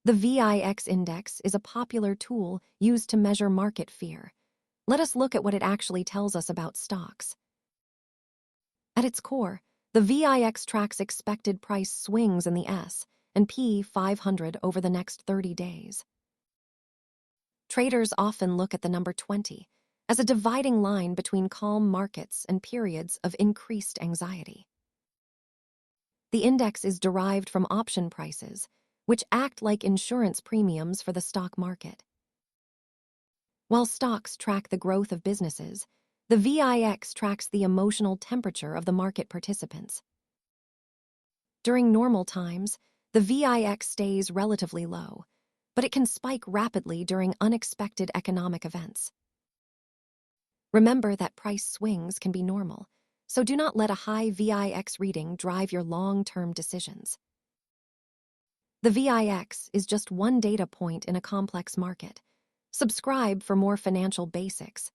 The VIX index is a popular tool used to measure market fear. Let us look at what it actually tells us about stocks. At its core, the VIX tracks expected price swings in the S&P 500 over the next 30 days. Traders often look at the number 20 as a dividing line between calm markets and periods of increased anxiety. The index is derived from option prices, which act like insurance premiums for the stock market. While stocks track the growth of businesses, the VIX tracks the emotional temperature of the market participants. During normal times, the VIX stays relatively low, but it can spike rapidly during unexpected economic events. Remember that price swings can be normal, so do not let a high VIX reading drive your long-term decisions. The VIX is just one data point in a complex market. Subscribe for more financial basics.